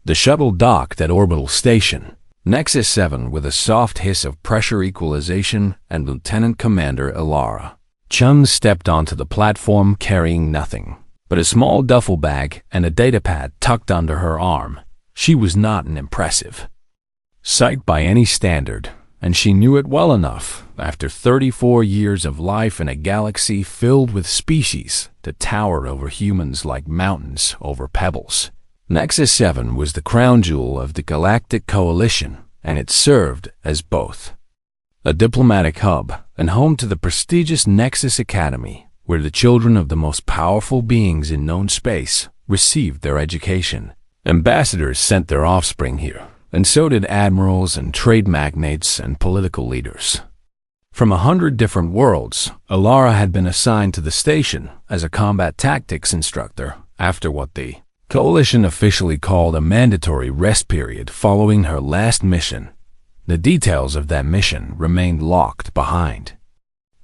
The shuttle docked at Orbital Station. Nexus 7 with a soft hiss of pressure equalization and Lieutenant Commander Elara. Chun stepped onto the platform carrying nothing but a small duffel bag and a datapad tucked under her arm. She was not an impressive sight by any standard, and she knew it well enough after 34 years of life in a galaxy filled with species to tower over humans like mountains over pebbles. Nexus 7 was the crown jewel of the Galactic Coalition, and it served as both a diplomatic hub and home to the prestigious Nexus Academy, where the children of the most powerful beings in known space received their education. Ambassadors sent their offspring here, and so did admirals and trade magnates and political leaders. From 100 different worlds, Elara had been assigned to the station as a combat tactics instructor after what the Coalition officially called a mandatory rest period following her last mission. The details of that mission remained locked behind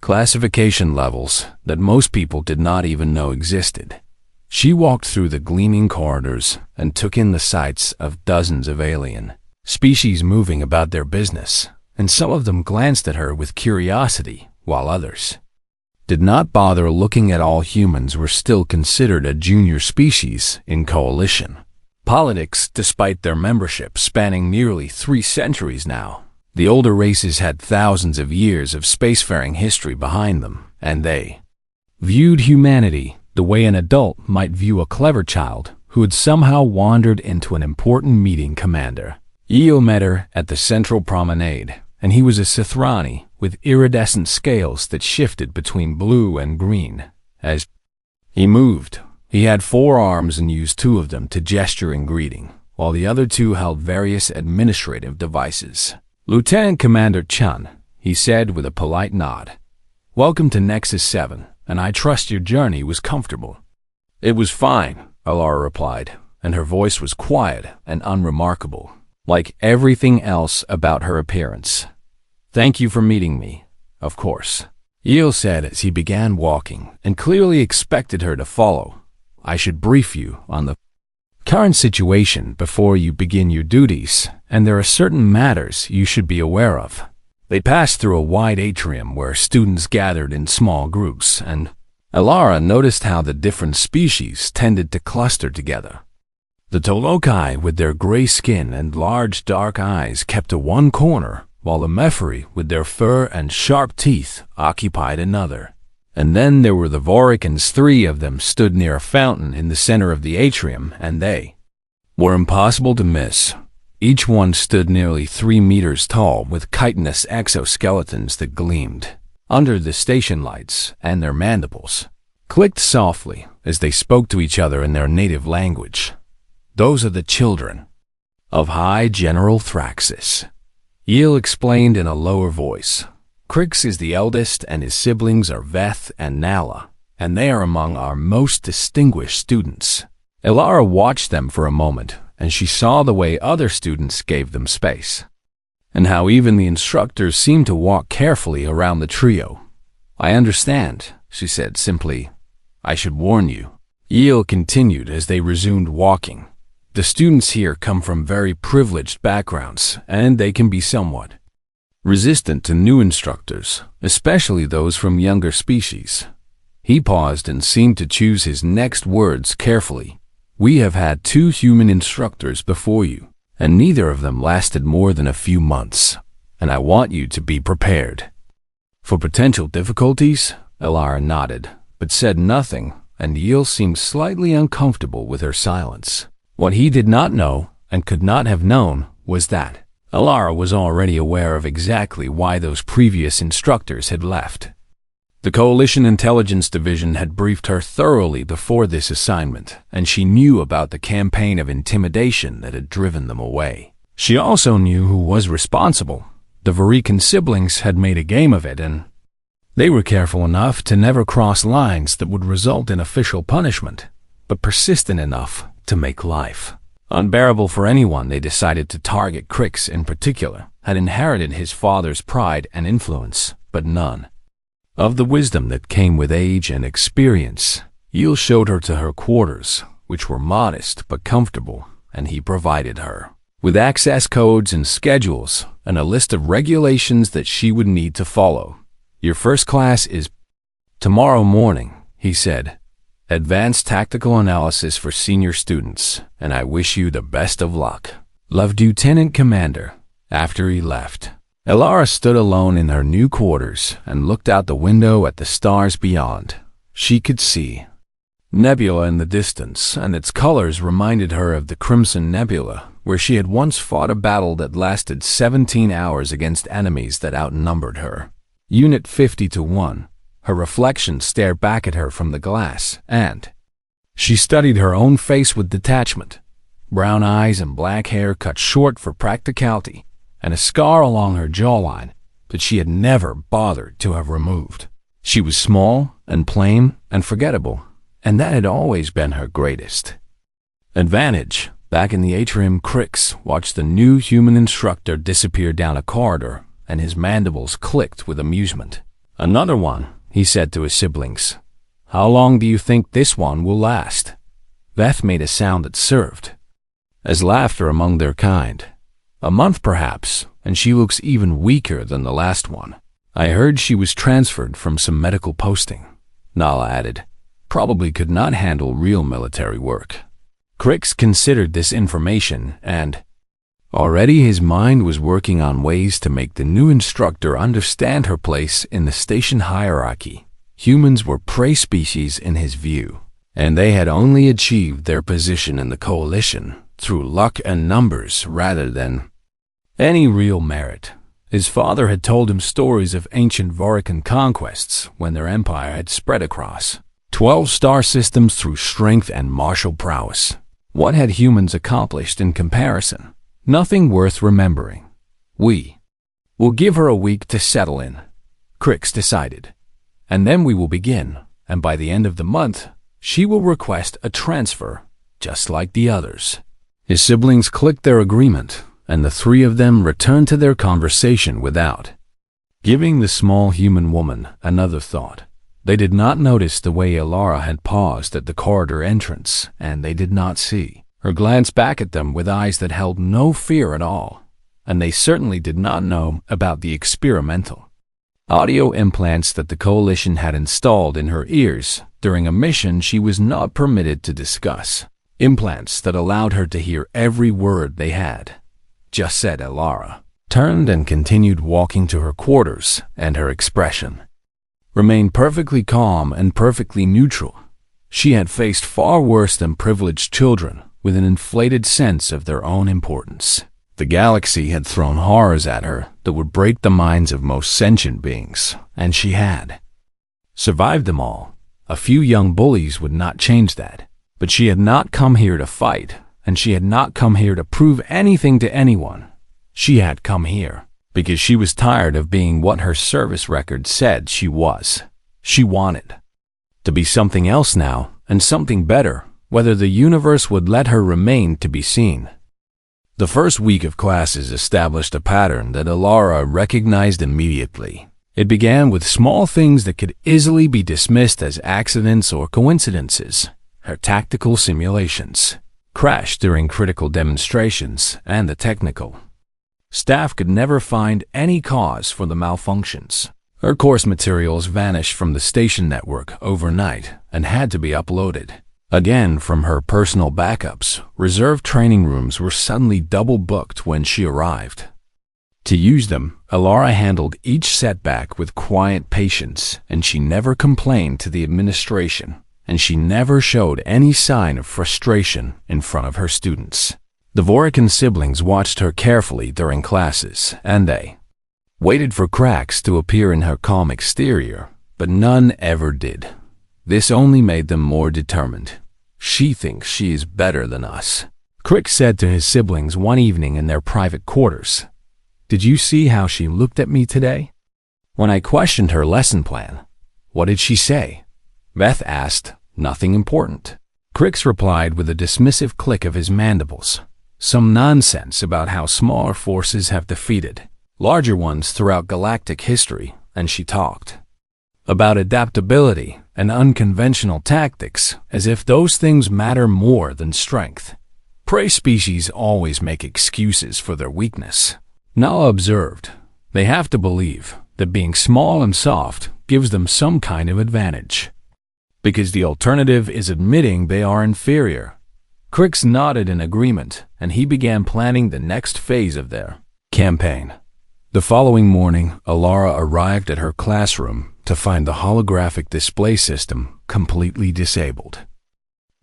classification levels that most people did not even know existed. She walked through the gleaming corridors and took in the sights of dozens of alien species moving about their business, and some of them glanced at her with curiosity, while others did not bother looking at. All humans were still considered a junior species in Coalition politics, despite their membership spanning nearly 3 centuries now. The older races had thousands of years of spacefaring history behind them, and they viewed humanity the way an adult might view a clever child who had somehow wandered into an important meeting. Commander Eo met her at the central promenade, and he was a Sithrani with iridescent scales that shifted between blue and green. As he moved, he had 4 arms and used 2 of them to gesture in greeting, while the other 2 held various administrative devices. Lieutenant Commander Chun, he said with a polite nod. Welcome to Nexus 7, and I trust your journey was comfortable. It was fine, Elara replied, and her voice was quiet and unremarkable, like everything else about her appearance. Thank you for meeting me, of course, Eel said as he began walking, and clearly expected her to follow. I should brief you on the current situation before you begin your duties, and there are certain matters you should be aware of. They passed through a wide atrium where students gathered in small groups, and Elara noticed how the different species tended to cluster together. The Tolokai, with their gray skin and large dark eyes, kept to one corner, while the Mephri, with their fur and sharp teeth, occupied another. And then there were the Voricans. 3 of them stood near a fountain in the center of the atrium, and they were impossible to miss. Each one stood nearly 3 meters tall, with chitinous exoskeletons that gleamed under the station lights, and their mandibles clicked softly as they spoke to each other in their native language. Those are the children of High General Thraxis, Eel explained in a lower voice. Crix is the eldest, and his siblings are Veth and Nala, and they are among our most distinguished students. Elara watched them for a moment, and she saw the way other students gave them space, and how even the instructors seemed to walk carefully around the trio. I understand, she said simply. I should warn you, Eel continued as they resumed walking. The students here come from very privileged backgrounds, and they can be somewhat resistant to new instructors, especially those from younger species. He paused and seemed to choose his next words carefully. We have had 2 human instructors before you, and neither of them lasted more than a few months, and I want you to be prepared for potential difficulties. Elara nodded, but said nothing, and Eel seemed slightly uncomfortable with her silence. What he did not know, and could not have known, was that Elara was already aware of exactly why those previous instructors had left. The Coalition Intelligence Division had briefed her thoroughly before this assignment, and she knew about the campaign of intimidation that had driven them away. She also knew who was responsible. The Varikan siblings had made a game of it, and they were careful enough to never cross lines that would result in official punishment, but persistent enough to make life unbearable for anyone they decided to target. Crix, in particular, had inherited his father's pride and influence, but none of the wisdom that came with age and experience. Eel showed her to her quarters, which were modest but comfortable, and he provided her with access codes and schedules and a list of regulations that she would need to follow. "Your first class is tomorrow morning," he said. "Advanced tactical analysis for senior students, and I wish you the best of luck. Love, Lieutenant Commander." After he left, Elara stood alone in her new quarters and looked out the window at the stars beyond. She could see nebula in the distance, and its colors reminded her of the Crimson Nebula, where she had once fought a battle that lasted 17 hours against enemies that outnumbered her. Unit 50-1. Her reflection stared back at her from the glass, and she studied her own face with detachment. Brown eyes and black hair cut short for practicality, and a scar along her jawline that she had never bothered to have removed. She was small and plain and forgettable, and that had always been her greatest advantage. Back in the atrium, Crix watched the new human instructor disappear down a corridor, and his mandibles clicked with amusement. "Another one," he said to his siblings. "How long do you think this one will last?" Beth made a sound that served as laughter among their kind. "A month perhaps, and she looks even weaker than the last one. I heard she was transferred from some medical posting," Nala added. "Probably could not handle real military work." Crix considered this information, and already his mind was working on ways to make the new instructor understand her place in the station hierarchy. Humans were prey species in his view, and they had only achieved their position in the coalition through luck and numbers rather than any real merit. His father had told him stories of ancient Vorican conquests when their empire had spread across 12 star systems through strength and martial prowess. What had humans accomplished in comparison? Nothing worth remembering. "We will give her a week to settle in," Crix decided. "And then we will begin, and by the end of the month, she will request a transfer, just like the others." His siblings clicked their agreement, and the three of them returned to their conversation without giving the small human woman another thought. They did not notice the way Elara had paused at the corridor entrance, and they did not see her glance back at them with eyes that held no fear at all, and they certainly did not know about the experimental audio implants that the Coalition had installed in her ears during a mission she was not permitted to discuss. Implants that allowed her to hear every word they had just said. Elara turned and continued walking to her quarters, and her expression remained perfectly calm and perfectly neutral. She had faced far worse than privileged children with an inflated sense of their own importance. The galaxy had thrown horrors at her that would break the minds of most sentient beings, and she had survived them all. A few young bullies would not change that. But she had not come here to fight, and she had not come here to prove anything to anyone. She had come here because she was tired of being what her service record said she was. She wanted to be something else now, and something better, whether the universe would let her remain to be seen. The first week of classes established a pattern that Elara recognized immediately. It began with small things that could easily be dismissed as accidents or coincidences. Her tactical simulations crashed during critical demonstrations, and the technical staff could never find any cause for the malfunctions. Her course materials vanished from the station network overnight and had to be uploaded again from her personal backups. Reserved training rooms were suddenly double booked when she arrived. To use them, Elara handled each setback with quiet patience, and she never complained to the administration, and she never showed any sign of frustration in front of her students. The Vorican siblings watched her carefully during classes, and they waited for cracks to appear in her calm exterior, but none ever did. This only made them more determined. "She thinks she is better than us," Crick said to his siblings one evening in their private quarters. "Did you see how she looked at me today? When I questioned her lesson plan, what did she say?" Beth asked. "Nothing important." Crix replied with a dismissive click of his mandibles. Some nonsense about how smaller forces have defeated larger ones throughout galactic history, and she talked about adaptability and unconventional tactics as if those things matter more than strength. Prey species always make excuses for their weakness. Now observed, they have to believe that being small and soft gives them some kind of advantage, because the alternative is admitting they are inferior. Crix nodded in agreement, and he began planning the next phase of their campaign. The following morning, Alara arrived at her classroom to find the holographic display system completely disabled.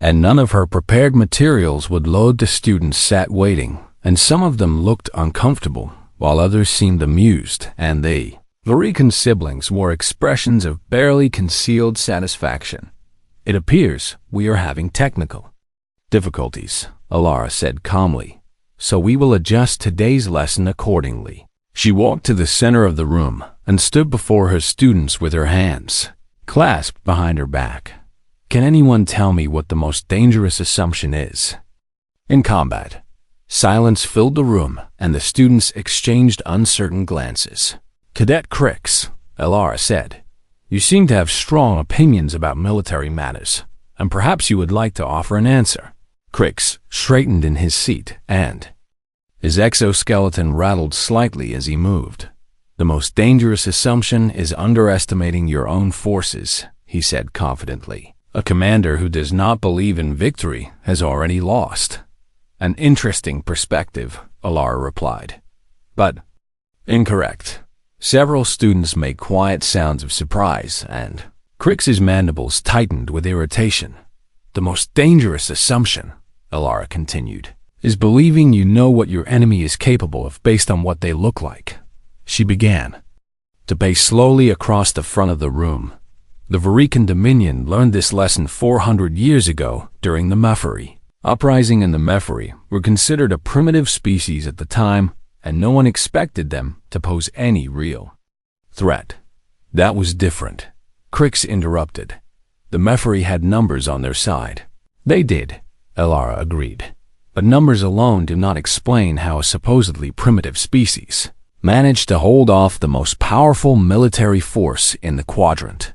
And none of her prepared materials would load. The students sat waiting, and some of them looked uncomfortable, while others seemed amused, and the Varican siblings wore expressions of barely concealed satisfaction. "It appears we are having technical difficulties," Alara said calmly, "so we will adjust today's lesson accordingly." She walked to the center of the room and stood before her students with her hands clasped behind her back. "Can anyone tell me what the most dangerous assumption is in combat?" Silence filled the room, and the students exchanged uncertain glances. "Cadet Crix," Alara said, "you seem to have strong opinions about military matters, and perhaps you would like to offer an answer." Crix straightened in his seat, and his exoskeleton rattled slightly as he moved. "The most dangerous assumption is underestimating your own forces," he said confidently. "A commander who does not believe in victory has already lost." "An interesting perspective," Alara replied, "but incorrect." Several students made quiet sounds of surprise, and Crix's mandibles tightened with irritation. "The most dangerous assumption," Alara continued, "is believing you know what your enemy is capable of based on what they look like." She began to pace slowly across the front of the room. The Varican Dominion learned this lesson 400 years ago during the Mephiry. Uprising and the Mephiry were considered a primitive species at the time, and no one expected them to pose any real threat. That was different. Crix interrupted. The Mephiry had numbers on their side. They did, Alara agreed. But numbers alone do not explain how a supposedly primitive species managed to hold off the most powerful military force in the quadrant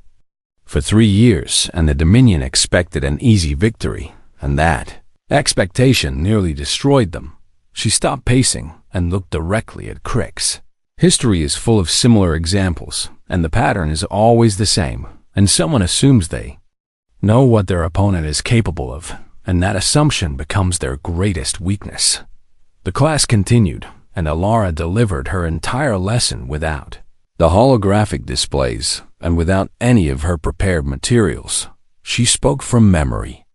for 3 years, and the Dominion expected an easy victory, and that expectation nearly destroyed them. She stopped pacing and looked directly at Crix. History is full of similar examples, and the pattern is always the same, and someone assumes they know what their opponent is capable of, and that assumption becomes their greatest weakness. The class continued, and Alara delivered her entire lesson without the holographic displays and without any of her prepared materials. She spoke from memory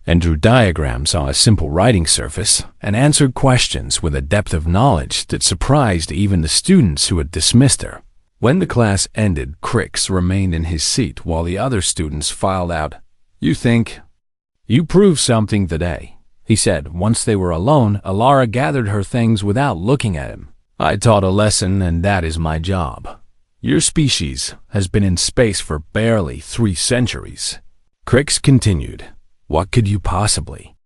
and drew diagrams on a simple writing surface and answered questions with a depth of knowledge that surprised even the students who had dismissed her. When the class ended, Crix remained in his seat while the other students filed out. "You think you proved something today," he said. Once they were alone, Alara gathered her things without looking at him. "I taught a lesson, and that is my job. Your species has been in space for barely 3 centuries. Crix continued. "What could you possibly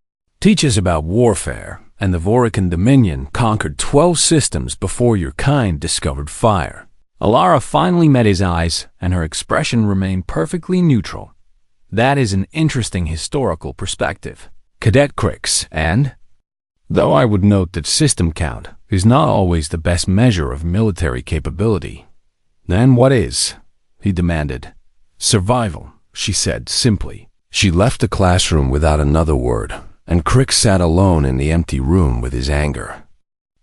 teach us about warfare? And the Varican Dominion conquered 12 systems before your kind discovered fire." Alara finally met his eyes, and her expression remained perfectly neutral. "That is an interesting historical perspective, Cadet Crix, and though I would note that system count is not always the best measure of military capability." "Then what is?" he demanded. "Survival," she said simply. She left the classroom without another word, and Crix sat alone in the empty room with his anger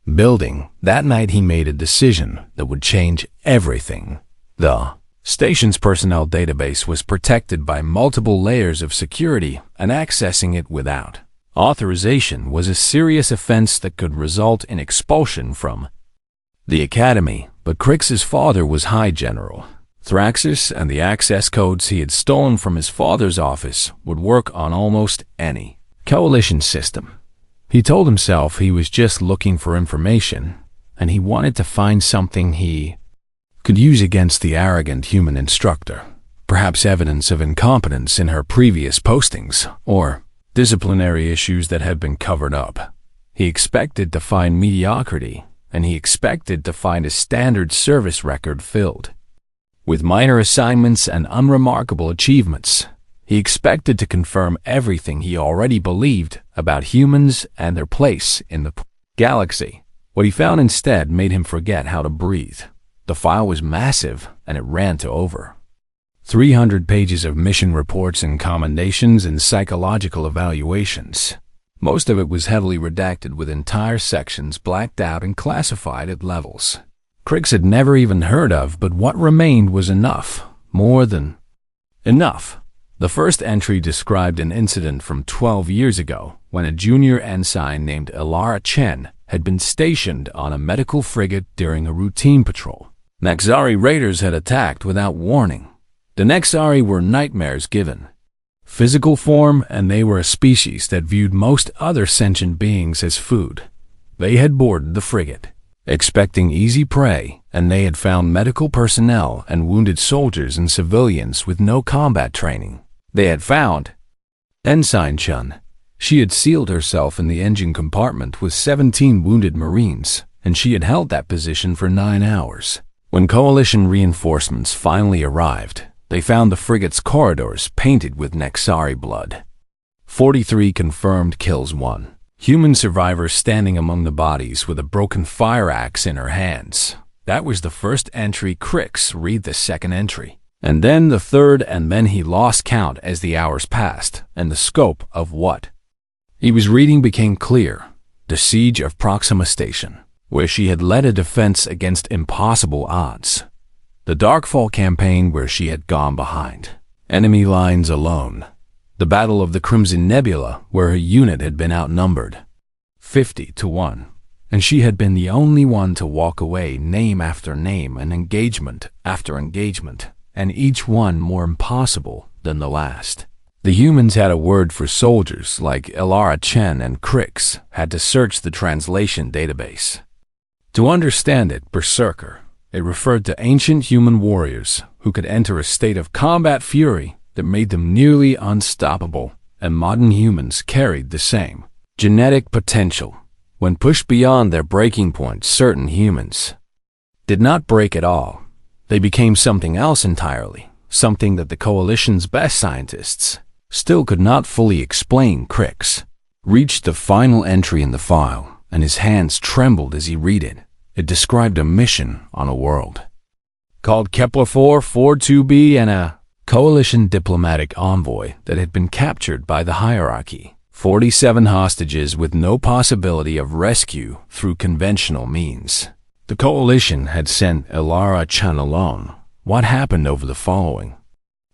building. That night he made a decision that would change everything. The station's personnel database was protected by multiple layers of security, and accessing it without authorization was a serious offense that could result in expulsion from the academy. But Crix's father was High General Thraxus, and the access codes he had stolen from his father's office would work on almost any coalition system. He told himself he was just looking for information, and he wanted to find something he could use against the arrogant human instructor. Perhaps evidence of incompetence in her previous postings, or disciplinary issues that had been covered up. He expected to find mediocrity, and he expected to find a standard service record filled with minor assignments and unremarkable achievements. He expected to confirm everything he already believed about humans and their place in the galaxy. What he found instead made him forget how to breathe. The file was massive, and it ran to over 300 pages of mission reports and commendations and psychological evaluations. Most of it was heavily redacted, with entire sections blacked out and classified at levels Crix had never even heard of, but what remained was enough, more than enough. The first entry described an incident from 12 years ago when a junior ensign named Elara Chen had been stationed on a medical frigate during a routine patrol. Naxari raiders had attacked without warning. The Naxari were nightmares given physical form, and they were a species that viewed most other sentient beings as food. They had boarded the frigate, expecting easy prey, and they had found medical personnel and wounded soldiers and civilians with no combat training. They had found Ensign Chun. She had sealed herself in the engine compartment with 17 wounded Marines, and she had held that position for 9 hours. When Coalition reinforcements finally arrived, they found the frigate's corridors painted with Naxari blood. 43 confirmed kills. 1 human survivor standing among the bodies with a broken fire axe in her hands. That was the first entry. Crix read the second entry, and then the third, and then he lost count as the hours passed, and the scope of what he was reading became clear. The siege of Proxima Station, where she had led a defense against impossible odds. The Darkfall campaign, where she had gone behind enemy lines alone. The Battle of the Crimson Nebula, where her unit had been outnumbered 50-1, and she had been the only one to walk away, name after name and engagement after engagement, and each one more impossible than the last. The humans had a word for soldiers like Elara Chen, and Crix had to search the translation database to understand it. Berserker. It referred to ancient human warriors who could enter a state of combat fury that made them nearly unstoppable, and modern humans carried the same genetic potential. When pushed beyond their breaking point, certain humans did not break at all. They became something else entirely, something that the Coalition's best scientists still could not fully explain. Crix reached the final entry in the file, and his hands trembled as he read it. It described a mission on a world called Kepler 442b and a Coalition diplomatic envoy that had been captured by the hierarchy. 47 hostages with no possibility of rescue through conventional means. The Coalition had sent Elara Chen alone. What happened over the following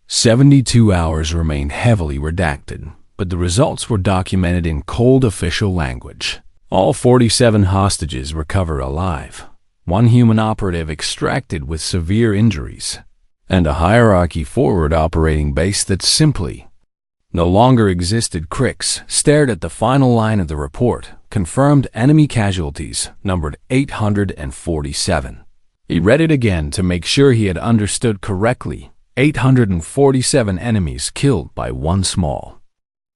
72 hours remained heavily redacted, but the results were documented in cold official language. All 47 hostages recover alive. 1 human operative extracted with severe injuries, and a hierarchy forward operating base that simply no longer existed. Crix stared at the final line of the report, confirmed enemy casualties numbered 847. He read it again to make sure he had understood correctly. 847 enemies killed by 1 small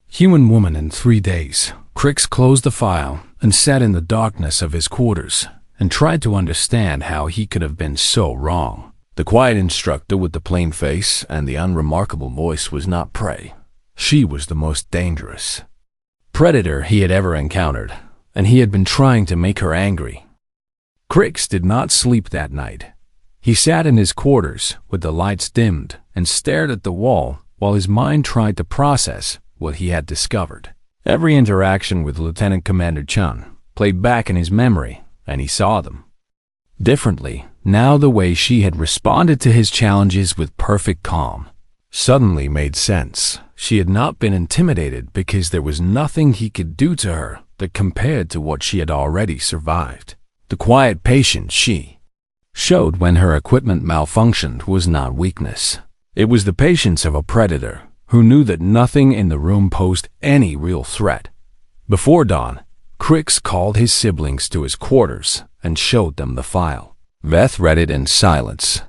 human woman in 3 days. Crix closed the file and sat in the darkness of his quarters and tried to understand how he could have been so wrong. The quiet instructor with the plain face and the unremarkable voice was not prey. She was the most dangerous predator he had ever encountered, and he had been trying to make her angry. Crix did not sleep that night. He sat in his quarters with the lights dimmed and stared at the wall while his mind tried to process what he had discovered. Every interaction with Lieutenant Commander Chun played back in his memory, and he saw them differently. Now the way she had responded to his challenges with perfect calm suddenly made sense. She had not been intimidated because there was nothing he could do to her that compared to what she had already survived. The quiet patience she showed when her equipment malfunctioned was not weakness. It was the patience of a predator who knew that nothing in the room posed any real threat. Before dawn, Crix called his siblings to his quarters and showed them the file. Veth read it in silence,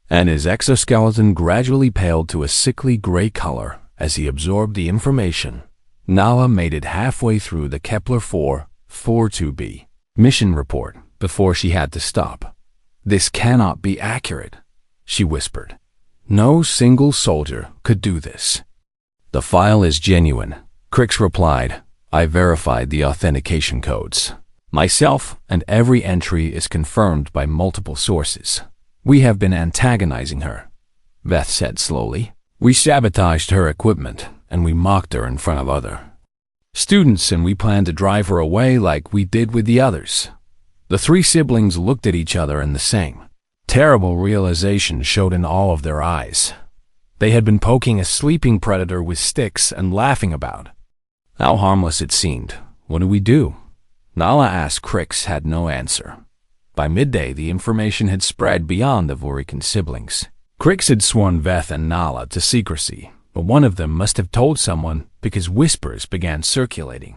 and his exoskeleton gradually paled to a sickly gray color as he absorbed the information. Nala made it halfway through the Kepler 442b mission report before she had to stop. "This cannot be accurate," she whispered. "No single soldier could do this." "The file is genuine," Crix replied. "I verified the authentication codes myself, and every entry is confirmed by multiple sources. We have been antagonizing her," Veth said slowly. "We sabotaged her equipment, and we mocked her in front of other students, and we planned to drive her away like we did with the others." The three siblings looked at each other, and the same terrible realization showed in all of their eyes. They had been poking a sleeping predator with sticks and laughing about how harmless it seemed. "What do we do?" Nala asked. Crix had no answer. By midday, the information had spread beyond the Vorican siblings. Crix had sworn Veth and Nala to secrecy, but one of them must have told someone because whispers began circulating.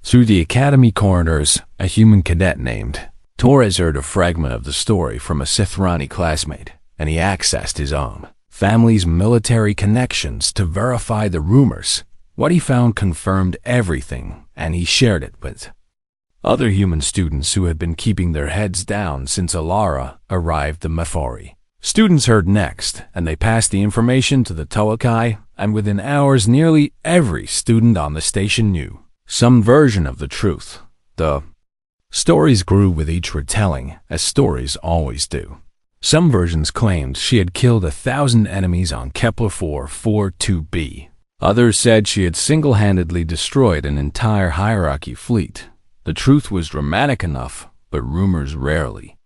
Through the academy corridors, a human cadet named Torres heard a fragment of the story from a Sithrani classmate, and he accessed his own family's military connections to verify the rumors. What he found confirmed everything, and he shared it with other human students who had been keeping their heads down since Alara arrived the Mefori. Students heard next, and they passed the information to the Toakai, and within hours nearly every student on the station knew some version of the truth. The stories grew with each retelling, as stories always do. Some versions claimed she had killed 1,000 enemies on Kepler 442b. Others said she had single-handedly destroyed an entire hierarchy fleet. The truth was dramatic enough, but rumors rarely.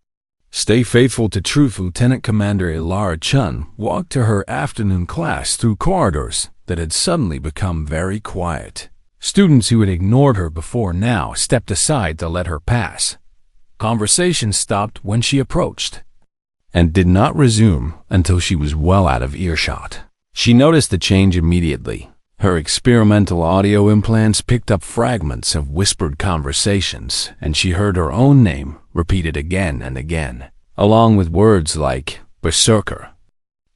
Stay faithful to truth. Lieutenant Commander Ilara Chun walked to her afternoon class through corridors that had suddenly become very quiet. Students who had ignored her before now stepped aside to let her pass. Conversation stopped when she approached, and did not resume until she was well out of earshot. She noticed the change immediately. Her experimental audio implants picked up fragments of whispered conversations, and she heard her own name repeated again and again, along with words like Berserker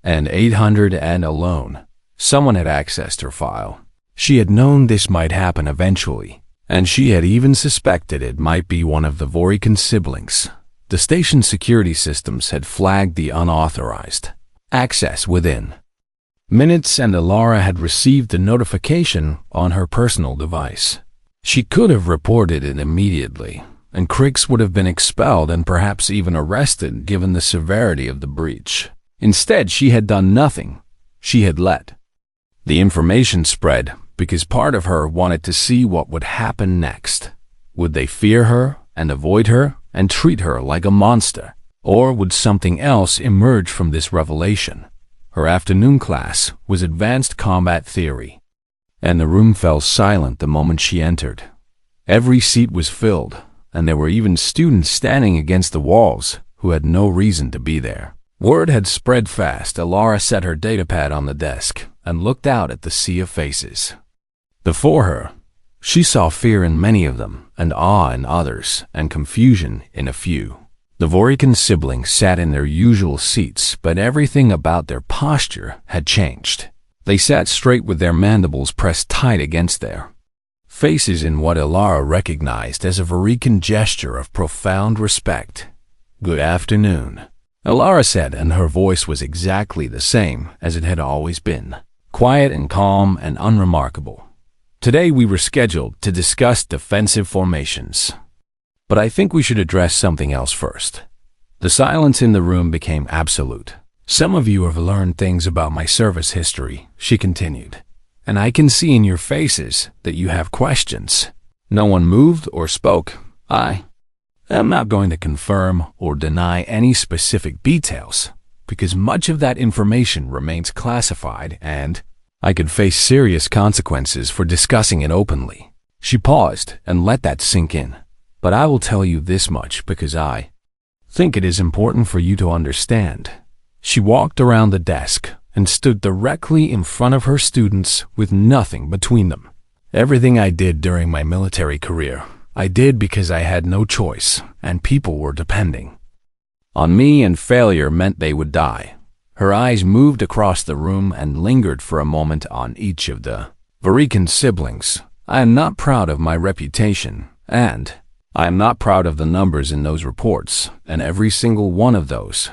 and 800 and Alone. Someone had accessed her file. She had known this might happen eventually, and she had even suspected it might be one of the Vorican siblings. The station's security systems had flagged the unauthorized access within minutes, and Alara had received the notification on her personal device. She could have reported it immediately, and Crix would have been expelled and perhaps even arrested given the severity of the breach. Instead, she had done nothing. She had let the information spread because part of her wanted to see what would happen next. Would they fear her and avoid her and treat her like a monster? Or would something else emerge from this revelation? Her afternoon class was Advanced Combat Theory, and the room fell silent the moment she entered. Every seat was filled, and there were even students standing against the walls who had no reason to be there. Word had spread fast. Alara set her datapad on the desk and looked out at the sea of faces before her. She saw fear in many of them, and awe in others, and confusion in a few. The Vorican siblings sat in their usual seats, but everything about their posture had changed. They sat straight with their mandibles pressed tight against their faces in what Alara recognized as a Vorican gesture of profound respect. "Good afternoon," Alara said, and her voice was exactly the same as it had always been, quiet and calm and unremarkable. "Today we were scheduled to discuss defensive formations, but I think we should address something else first." The silence in the room became absolute. "Some of you have learned things about my service history," she continued, "and I can see in your faces that you have questions." No one moved or spoke. I am not going to confirm or deny any specific details, because much of that information remains classified, and I could face serious consequences for discussing it openly. She paused and let that sink in. "But I will tell you this much because I think it is important for you to understand." She walked around the desk and stood directly in front of her students with nothing between them. "Everything I did during my military career, I did because I had no choice, and people were depending on me, and failure meant they would die." Her eyes moved across the room and lingered for a moment on each of the Vorican siblings. "I am not proud of my reputation, and I am not proud of the numbers in those reports, and every single one of those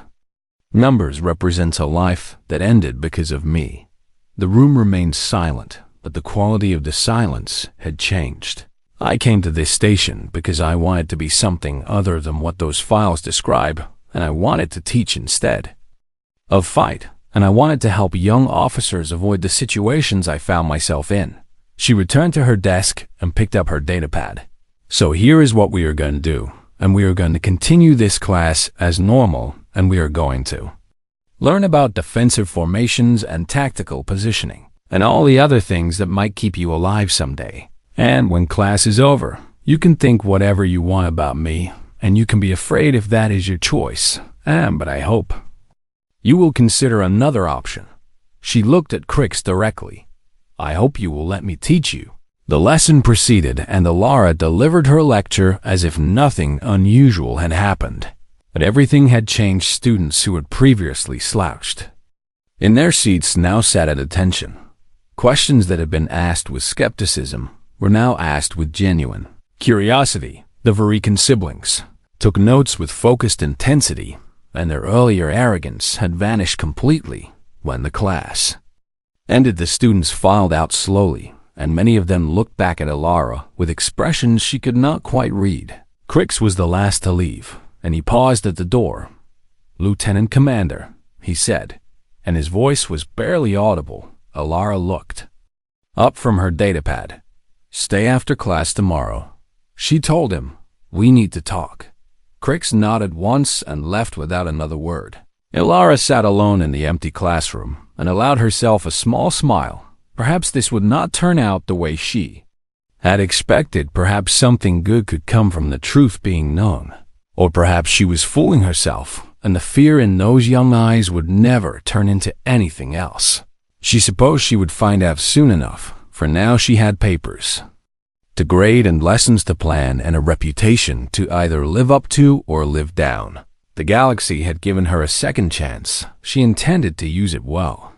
numbers represents a life that ended because of me." The room remained silent. but the quality of the silence had changed. I came to this station because I wanted to be something other than what those files describe, and I wanted to teach instead of fight, and I wanted to help young officers avoid the situations I found myself in. She returned to her desk and picked up her datapad. So here is what we are going to do, and we are going to continue this class as normal, and we are going to learn about defensive formations and tactical positioning, and all the other things that might keep you alive someday. And when class is over, you can think whatever you want about me, and you can be afraid if that is your choice. But I hope you will consider another option. She looked at Crix directly. I hope you will let me teach you. The lesson proceeded, and Alara delivered her lecture as if nothing unusual had happened. But everything had changed. Students who had previously slouched in their seats now sat at attention. Questions that had been asked with skepticism were now asked with genuine curiosity. The Varikan siblings took notes with focused intensity, and their earlier arrogance had vanished completely when the class ended. The students filed out slowly, and many of them looked back at Alara with expressions she could not quite read. Crix was the last to leave, and he paused at the door. "Lieutenant Commander," he said, and his voice was barely audible. Alara looked up from her datapad. "Stay after class tomorrow," she told him. "We need to talk." Crix nodded once and left without another word. Alara sat alone in the empty classroom and allowed herself a small smile. Perhaps this would not turn out the way she had expected. Perhaps something good could come from the truth being known. Or perhaps she was fooling herself, and the fear in those young eyes would never turn into anything else. She supposed she would find out soon enough. For now she had papers to grade and lessons to plan and a reputation to either live up to or live down. The galaxy had given her a second chance. She intended to use it well.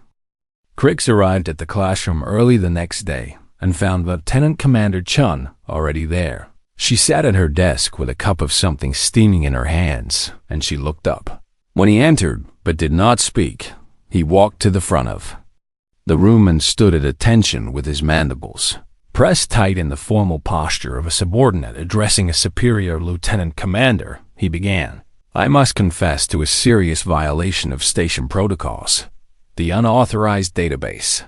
Crix arrived at the classroom early the next day and found Lieutenant Commander Chun already there. She sat at her desk with a cup of something steaming in her hands, and she looked up. When he entered, but did not speak, he walked to the front of the room and stood at attention with his mandibles pressed tight in the formal posture of a subordinate addressing a superior. "Lieutenant Commander," he began, "I must confess to a serious violation of station protocols. The unauthorized database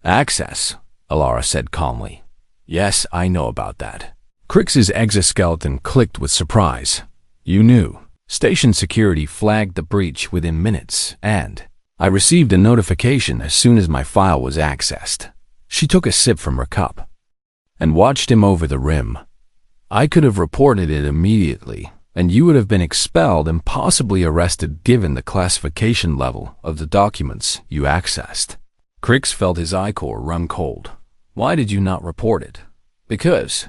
access," Alara said calmly. "Yes, I know about that." Crix's exoskeleton clicked with surprise. "You knew?" Station security flagged the breach within minutes, and I received a notification as soon as my file was accessed. She took a sip from her cup and watched him over the rim. "I could have reported it immediately, and you would have been expelled and possibly arrested given the classification level of the documents you accessed." Crix felt his ichor run cold. "Why did you not report it?" "Because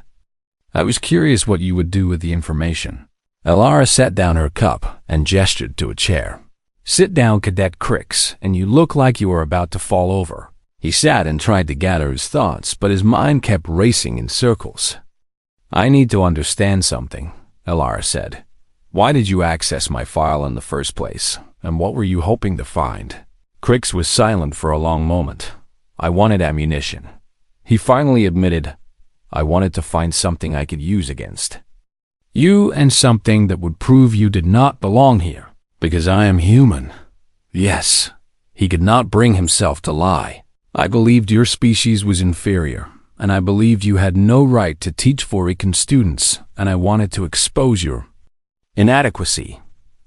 I was curious what you would do with the information." Alara set down her cup and gestured to a chair. "Sit down, Cadet Crix, and you look like you are about to fall over." He sat and tried to gather his thoughts, but his mind kept racing in circles. "I need to understand something," Alara said. "Why did you access my file in the first place, and what were you hoping to find?" Crix was silent for a long moment. "I wanted ammunition," he finally admitted. "I wanted to find something I could use against you, and something that would prove you did not belong here, because I am human." Yes, he could not bring himself to lie. "I believed your species was inferior, and I believed you had no right to teach Varikan students, and I wanted to expose your inadequacy."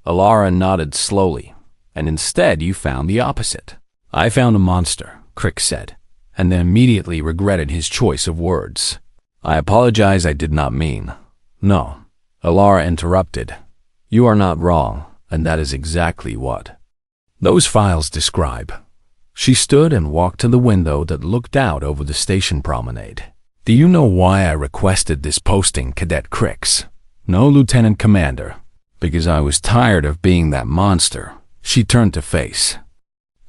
Alara nodded slowly. "And instead you found the opposite." "I found a monster," Crix said, and then immediately regretted his choice of words. "I apologize, I did not mean." "No," Alara interrupted. "You are not wrong, and that is exactly what those files describe." She stood and walked to the window that looked out over the station promenade. "Do you know why I requested this posting, Cadet Crix?" "No, Lieutenant Commander." "Because I was tired of being that monster." She turned to face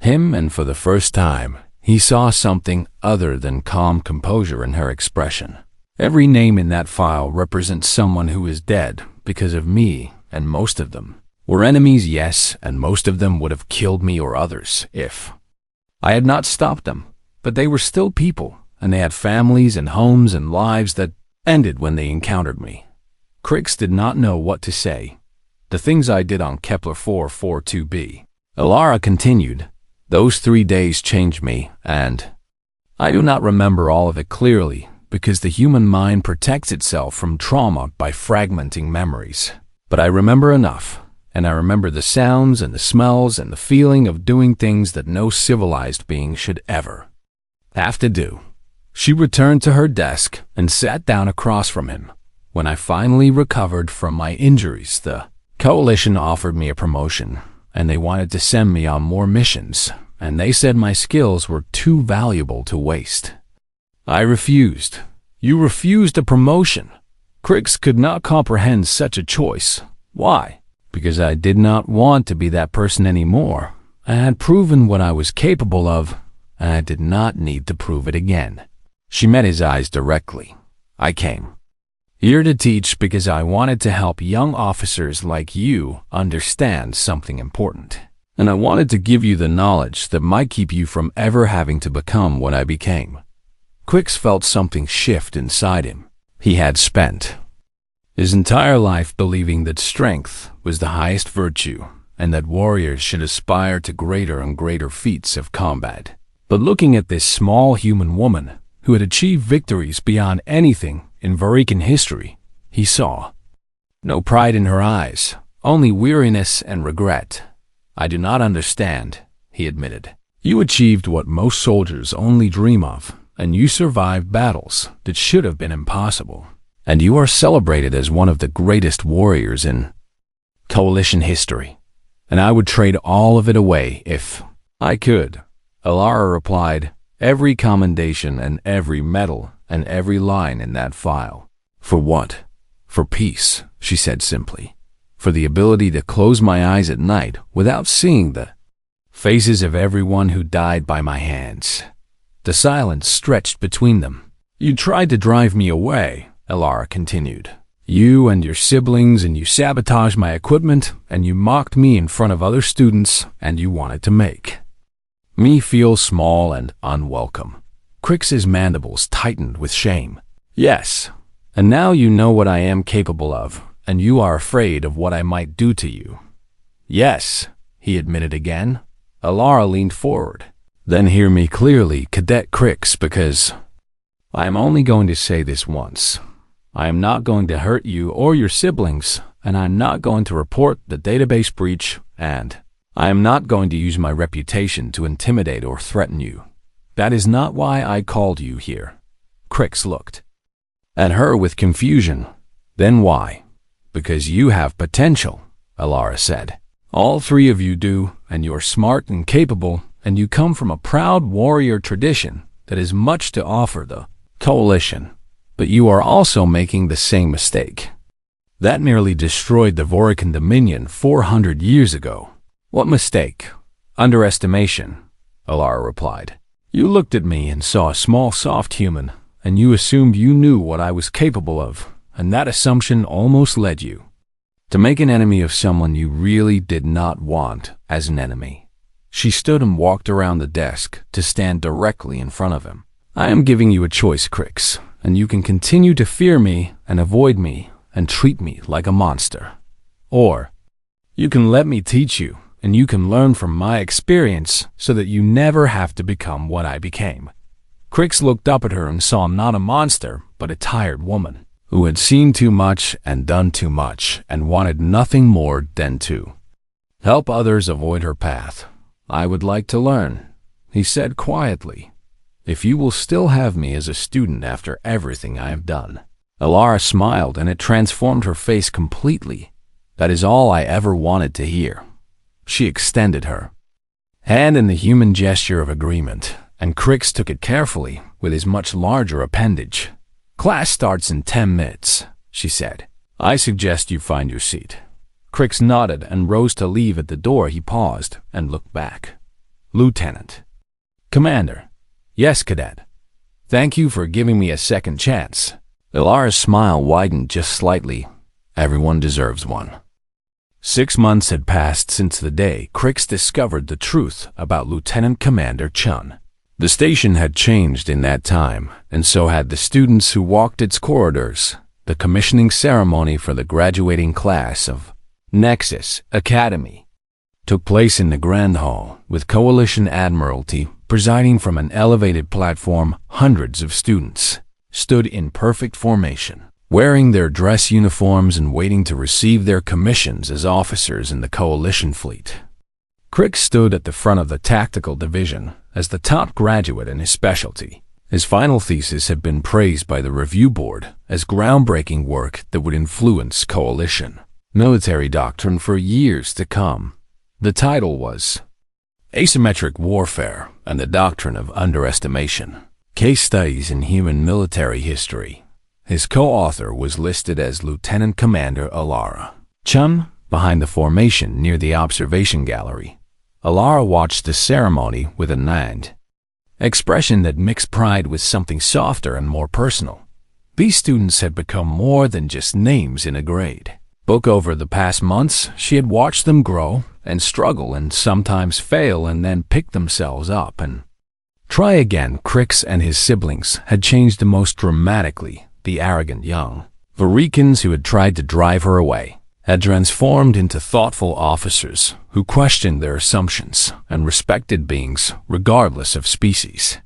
him, and for the first time, he saw something other than calm composure in her expression. "Every name in that file represents someone who is dead because of me, and most of them were enemies, yes, and most of them would have killed me or others if I had not stopped them. But they were still people, and they had families and homes and lives that ended when they encountered me. Crix did not know what to say. The things I did on Kepler 442b. Alara continued, those 3 days changed me, and I do not remember all of it clearly because the human mind protects itself from trauma by fragmenting memories. But I remember enough, and I remember the sounds and the smells and the feeling of doing things that no civilized being should ever have to do. She returned to her desk and sat down across from him. When I finally recovered from my injuries, the Coalition offered me a promotion, and they wanted to send me on more missions, and they said my skills were too valuable to waste. I refused. You refused a promotion. Crix could not comprehend such a choice. Why? Because I did not want to be that person anymore. I had proven what I was capable of, and I did not need to prove it again. She met his eyes directly. I came here to teach because I wanted to help young officers like you understand something important. And I wanted to give you the knowledge that might keep you from ever having to become what I became. Crix felt something shift inside him. He had spent his entire life believing that strength was the highest virtue and that warriors should aspire to greater and greater feats of combat. But looking at this small human woman who had achieved victories beyond anything in Varican history, he saw no pride in her eyes, only weariness and regret. I do not understand, he admitted. You achieved what most soldiers only dream of, and you survived battles that should have been impossible. And you are celebrated as one of the greatest warriors in Coalition history. And I would trade all of it away if I could. Alara replied, every commendation and every medal and every line in that file. For what? For peace, she said simply. For the ability to close my eyes at night without seeing the faces of everyone who died by my hands. The silence stretched between them. You tried to drive me away, Alara continued. You and your siblings, and you sabotaged my equipment, and you mocked me in front of other students, and you wanted to make me feel small and unwelcome. Crix's mandibles tightened with shame. Yes, and now you know what I am capable of, and you are afraid of what I might do to you. Yes, he admitted again. Alara leaned forward. Then hear me clearly, Cadet Crix, because I am only going to say this once. I am not going to hurt you or your siblings, and I am not going to report the database breach, and I am not going to use my reputation to intimidate or threaten you. That is not why I called you here. Crix looked at her with confusion. Then why? Because you have potential, Alara said. All three of you do, and you're smart and capable, and you come from a proud warrior tradition that has much to offer the Coalition. But you are also making the same mistake. That nearly destroyed the Vorican Dominion 400 years ago. What mistake? Underestimation, Alara replied. You looked at me and saw a small, soft human, and you assumed you knew what I was capable of, and that assumption almost led you to make an enemy of someone you really did not want as an enemy. She stood and walked around the desk to stand directly in front of him. I am giving you a choice, Crix, and you can continue to fear me and avoid me and treat me like a monster. Or you can let me teach you, and you can learn from my experience so that you never have to become what I became. Crix looked up at her and saw not a monster, but a tired woman who had seen too much and done too much and wanted nothing more than to help others avoid her path. I would like to learn, he said quietly, if you will still have me as a student after everything I have done. Alara smiled, and it transformed her face completely. That is all I ever wanted to hear. She extended her hand in the human gesture of agreement, and Crix took it carefully with his much larger appendage. Class starts in 10 minutes, she said. I suggest you find your seat. Crix nodded and rose to leave. At the door he paused and looked back. Lieutenant. Commander. Yes, Cadet. Thank you for giving me a second chance. Alara's smile widened just slightly. Everyone deserves one. 6 months had passed since the day Crix discovered the truth about Lieutenant Commander Chun. The station had changed in that time, and so had the students who walked its corridors. The commissioning ceremony for the graduating class of Nexus Academy took place in the Grand Hall, with Coalition Admiralty presiding from an elevated platform. Hundreds of students stood in perfect formation, wearing their dress uniforms and waiting to receive their commissions as officers in the Coalition fleet. Crick stood at the front of the tactical division as the top graduate in his specialty. His final thesis had been praised by the review board as groundbreaking work that would influence Coalition military doctrine for years to come. The title was Asymmetric Warfare and the Doctrine of Underestimation, Case Studies in Human Military History. His co-author was listed as Lieutenant Commander Alara Chun. Behind the formation near the observation gallery, Alara watched the ceremony with a kind expression that mixed pride with something softer and more personal. These students had become more than just names in a grade book. Over the past months, she had watched them grow and struggle and sometimes fail and then pick themselves up and try again. Crix and his siblings had changed the most dramatically. The arrogant young Varikans who had tried to drive her away had transformed into thoughtful officers who questioned their assumptions and respected beings regardless of species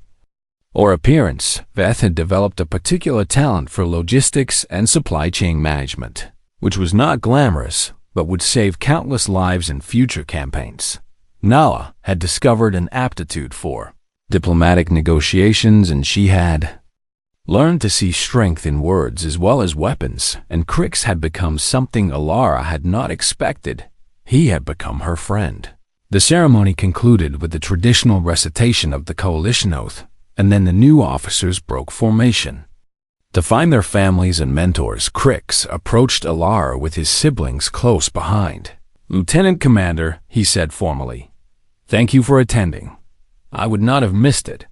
or appearance. Veth had developed a particular talent for logistics and supply chain management, which was not glamorous but would save countless lives in future campaigns. Nala had discovered an aptitude for diplomatic negotiations, and she had learned to see strength in words as well as weapons, and Crix had become something Alara had not expected. He had become her friend. The ceremony concluded with the traditional recitation of the Coalition Oath, and then the new officers broke formation. To find their families and mentors, Crix approached Alara with his siblings close behind. "Lieutenant Commander," he said formally, "thank you for attending. I would not have missed it,"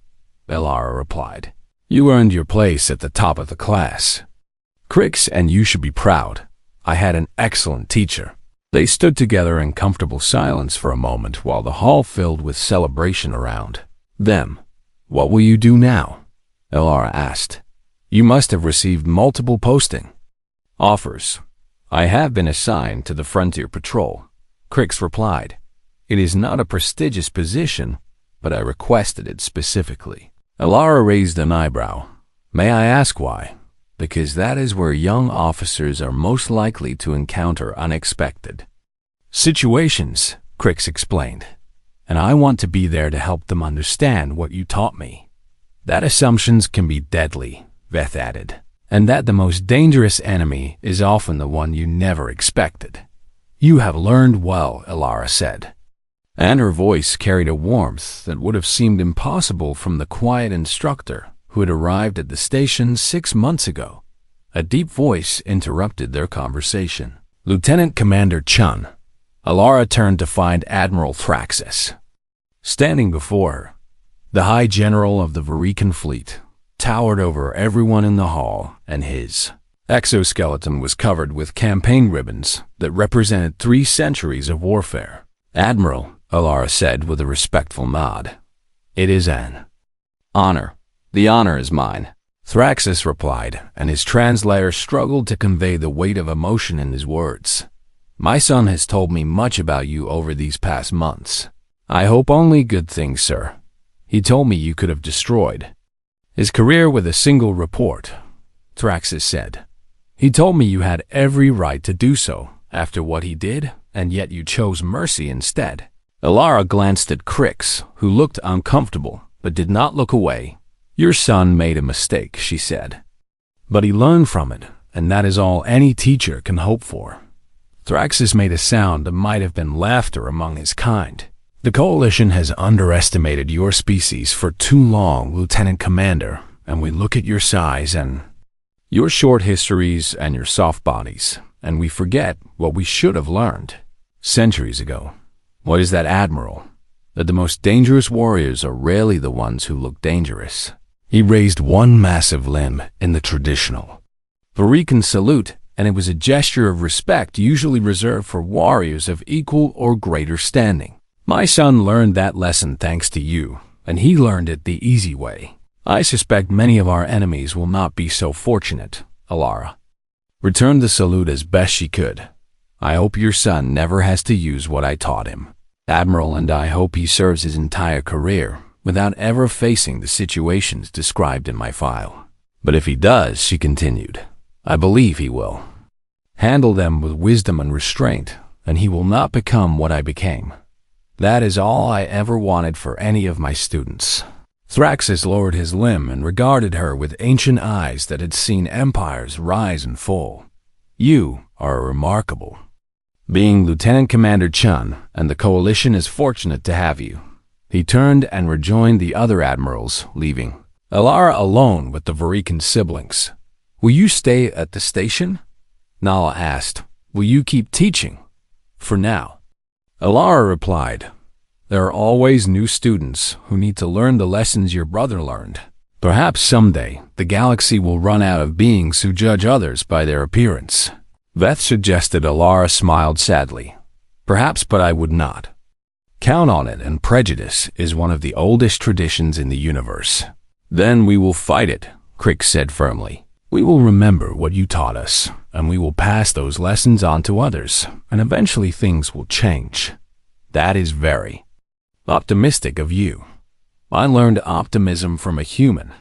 Alara replied. "You earned your place at the top of the class, Crix, and you should be proud. I had an excellent teacher." They stood together in comfortable silence for a moment while the hall filled with celebration around them. "What will you do now?" Alara asked. "You must have received multiple posting offers." "I have been assigned to the Frontier Patrol," Crix replied. "It is not a prestigious position, but I requested it specifically." Alara raised an eyebrow. "May I ask why?" "Because that is where young officers are most likely to encounter unexpected situations," Crix explained. "And I want to be there to help them understand what you taught me. That assumptions can be deadly," Veth added, "and that the most dangerous enemy is often the one you never expected." "You have learned well," Alara said, and her voice carried a warmth that would have seemed impossible from the quiet instructor who had arrived at the station 6 months ago. A deep voice interrupted their conversation. "Lieutenant Commander Chun." Alara turned to find Admiral Thraxus standing before her. The High General of the Varikan fleet towered over everyone in the hall, and his exoskeleton was covered with campaign ribbons that represented 3 centuries of warfare. "Admiral," Alara said with a respectful nod, "it is an honor." "The honor is mine," Thraxus replied, and his translator struggled to convey the weight of emotion in his words. "My son has told me much about you over these past months." "I hope only good things, sir. He told me you could have destroyed his career with a single report," Thraxus said. "He told me you had every right to do so after what he did, and yet you chose mercy instead." Alara glanced at Crix, who looked uncomfortable but did not look away. "Your son made a mistake," she said, "but he learned from it, and that is all any teacher can hope for." Thraxus made a sound that might have been laughter among his kind. "The Coalition has underestimated your species for too long, Lieutenant Commander, and we look at your size and your short histories and your soft bodies, and we forget what we should have learned centuries ago." "What is that, Admiral?" "That the most dangerous warriors are rarely the ones who look dangerous." He raised one massive limb in the traditional Varikan salute, and it was a gesture of respect usually reserved for warriors of equal or greater standing. "My son learned that lesson thanks to you," and he learned it the easy way. I suspect many of our enemies will not be so fortunate, Alara returned the salute as best she could. I hope your son never has to use what I taught him, Admiral, and I hope he serves his entire career without ever facing the situations described in my file. But if he does, she continued, I believe he will handle them with wisdom and restraint, and he will not become what I became. That is all I ever wanted for any of my students. Thraxus lowered his limb and regarded her with ancient eyes that had seen empires rise and fall. You are remarkable. Being Lieutenant Commander Chun, and the Coalition is fortunate to have you. He turned and rejoined the other admirals, leaving Alara alone with the Varikan siblings. Will you stay at the station? Nala asked. Will you keep teaching? For now. Alara replied, there are always new students who need to learn the lessons your brother learned. Perhaps someday the galaxy will run out of beings who judge others by their appearance. Veth suggested. Alara smiled sadly. Perhaps, but I would not count on it, and prejudice is one of the oldest traditions in the universe. Then we will fight it, Crick said firmly. We will remember what you taught us, and we will pass those lessons on to others, and eventually things will change. That is very optimistic of you. I learned optimism from a human,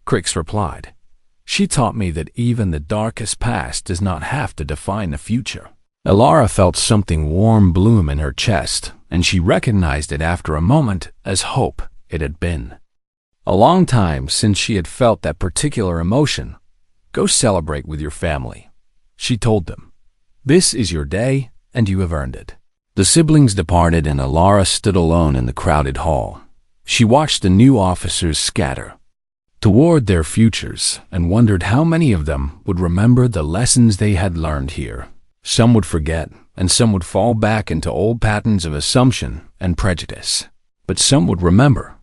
Crix replied. She taught me that even the darkest past does not have to define the future. Alara felt something warm bloom in her chest, and she recognized it after a moment as hope. It had been a long time since she had felt that particular emotion. Go celebrate with your family, she told them. This is your day, and you have earned it. The siblings departed, and Alara stood alone in the crowded hall. She watched the new officers scatter toward their futures and wondered how many of them would remember the lessons they had learned here. Some would forget, and some would fall back into old patterns of assumption and prejudice. But some would remember.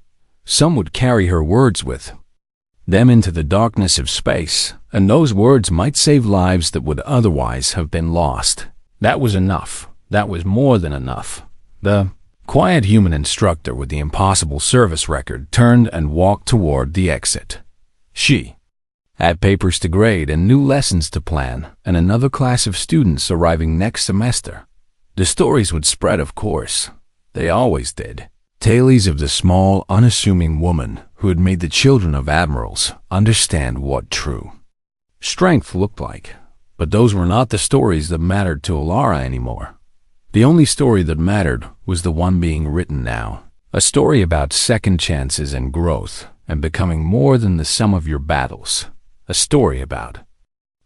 Some would carry her words with them into the darkness of space, and those words might save lives that would otherwise have been lost. That was enough. That was more than enough. The quiet human instructor with the impossible service record turned and walked toward the exit. She had papers to grade and new lessons to plan, and another class of students arriving next semester. The stories would spread, of course. They always did. Tales of the small, unassuming woman who had made the children of admirals understand what true strength looked like. But those were not the stories that mattered to Alara anymore. The only story that mattered was the one being written now. A story about second chances and growth, and becoming more than the sum of your battles. A story about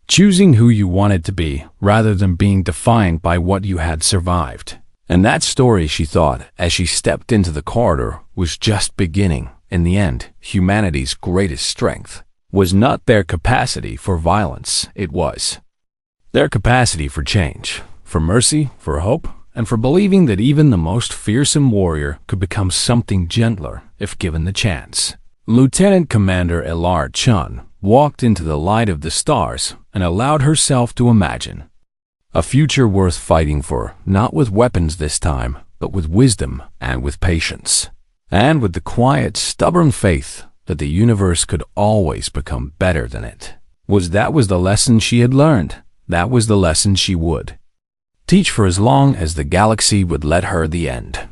choosing who you wanted to be rather than being defined by what you had survived. And that story, she thought, as she stepped into the corridor, was just beginning. In the end, humanity's greatest strength was not their capacity for violence. It was their capacity for change, for mercy, for hope, and for believing that even the most fearsome warrior could become something gentler if given the chance. Lieutenant Commander Elar Chun walked into the light of the stars and allowed herself to imagine a future worth fighting for, not with weapons this time, but with wisdom and with patience, and with the quiet, stubborn faith that the universe could always become better than it. That was the lesson she had learned. That was the lesson she would teach for as long as the galaxy would let her. The end.